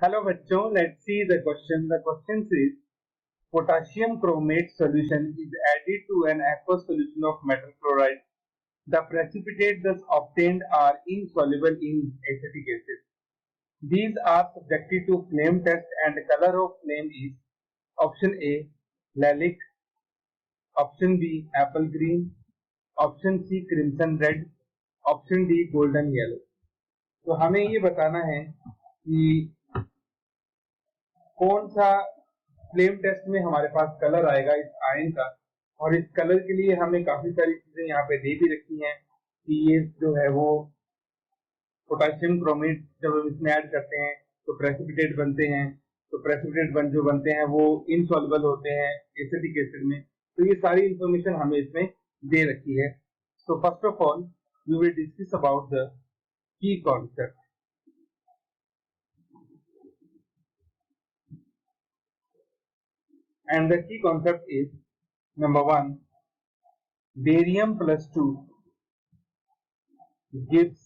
Hello बच्चों, let's see the question. The question is potassium chromate solution is added to an aqueous solution of metal chloride. The precipitate thus obtained are insoluble in acetic acid. These are subjected to flame test and color of flame is option A lilac, option B apple green, option C crimson red, option D golden yellow. तो हमें ये बताना है कि कौन सा flame test में हमारे पास कलर आएगा इस आयन का, और इस कलर के लिए हमें काफी सारी चीजें यहाँ पे दे भी रखी हैं कि ये जो है वो पोटेशियम क्रोमेट जब हम इसमें ऐड करते हैं तो प्रेसिपिटेट बनते हैं. तो प्रेसिपिटेट जो बनते हैं वो इनसॉल्युबल होते हैं एसिटिक एसिड में. तो ये सारी इंफॉर्मेशन हमें इसमें दे रखी है. So first of all we will discuss about the key concept. And the key concept is number 1, barium plus 2 gives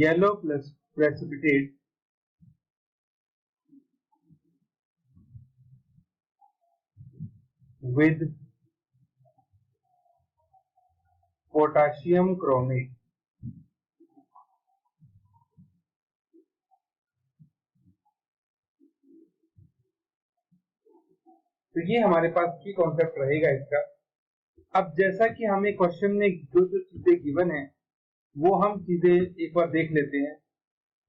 yellow plus precipitate with potassium chromate. तो ये हमारे पास की कॉन्सेप्ट रहेगा इसका. अब जैसा कि हमें क्वेश्चन में जो जो चीजें गिवन है वो हम चीजें एक बार देख लेते हैं.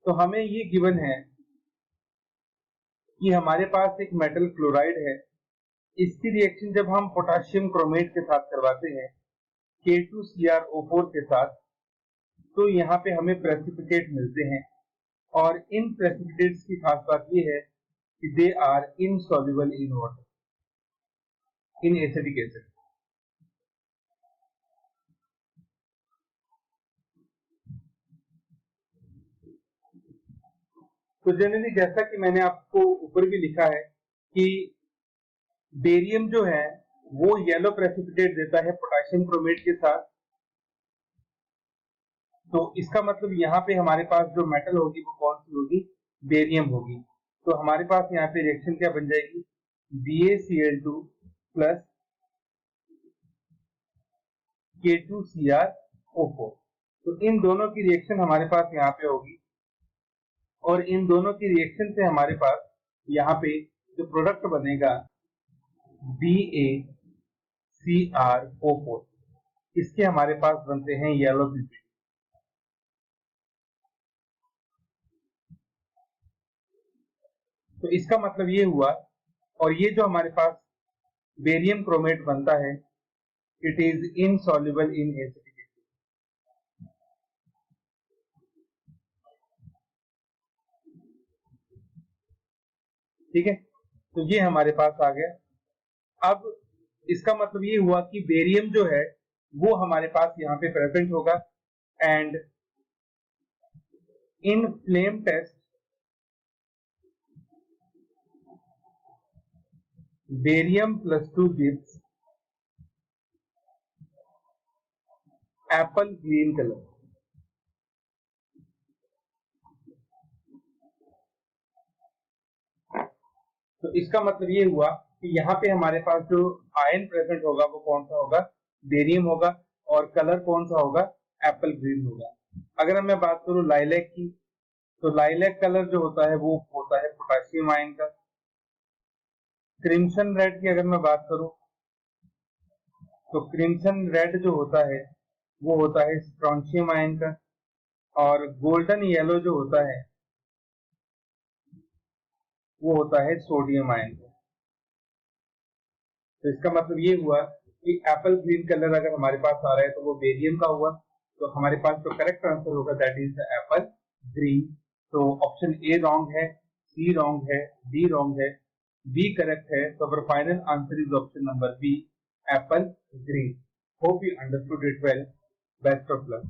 तो हमें ये गिवन है कि हमारे पास एक मेटल क्लोराइड है. इसकी रिएक्शन जब हम पोटेशियम क्रोमेट के साथ करवाते हैं K2CrO4 के साथ, तो यहाँ पे हमें प्रेसिपिटेट मिलते हैं. और इन प्रेसिपिटेट्स की खास बात ये है कि they are insoluble in water, in acetic acid. तो जनरली जैसा कि मैंने आपको ऊपर भी लिखा है कि बेरियम जो है वो येलो प्रेसिपिटेट देता है पोटेशियम क्रोमेट के साथ. तो इसका मतलब यहाँ पे हमारे पास जो मेटल होगी वो कौन सी होगी? बेरियम होगी. तो हमारे पास यहाँ पे रिएक्शन क्या बन जाएगी? BaCl2 plus K2CrO4. तो इन दोनों की रिएक्शन हमारे पास यहाँ पे होगी, और इन दोनों की रिएक्शन से हमारे पास यहाँ पे जो प्रोडक्ट बनेगा BaCrO4, इसके हमारे पास बनते हैं येलो पीपी. तो इसका मतलब ये हुआ, और ये जो हमारे पास बेरियम क्रोमेट बनता है it is insoluble in acetic acid. ठीक है, तो ये हमारे पास आ गया. अब इसका मतलब ये हुआ कि बेरियम जो है वो हमारे पास यहाँ पे प्रेजेंट होगा, and in flame test barium plus 2 gives apple green colour. तो इसका मतलब ये हुआ कि यहाँ पे हमारे पास जो आयन प्रेजेंट होगा वो कौन सा होगा? बेरियम होगा. और कलर कौन सा होगा? एप्पल ग्रीन होगा. अगर मैं बात करूं लाइलैक की, तो लाइलैक कलर जो होता है वो होता है पोटेशियम आयन का. क्रिम्सन रेड की अगर मैं बात करूं तो क्रिम्सन रेड जो होता है वो होता है स्ट्रोंशियम आयन का. और गोल्डन येलो जो होता है वो होता है सोडियम आयन का. तो इसका मतलब ये हुआ कि एप्पल ग्रीन कलर अगर हमारे पास आ रहा है तो वो बेरियम का हुआ. तो हमारे पास जो करेक्ट आंसर होगा दैट इज एप्पल ग्रीन. तो ऑप्शन ए रॉन्ग है, सी रॉन्ग है, डी रॉन्ग है, बी करेक्ट है. तो our final answer is option number B, apple green. Hope you understood it well. Best of luck.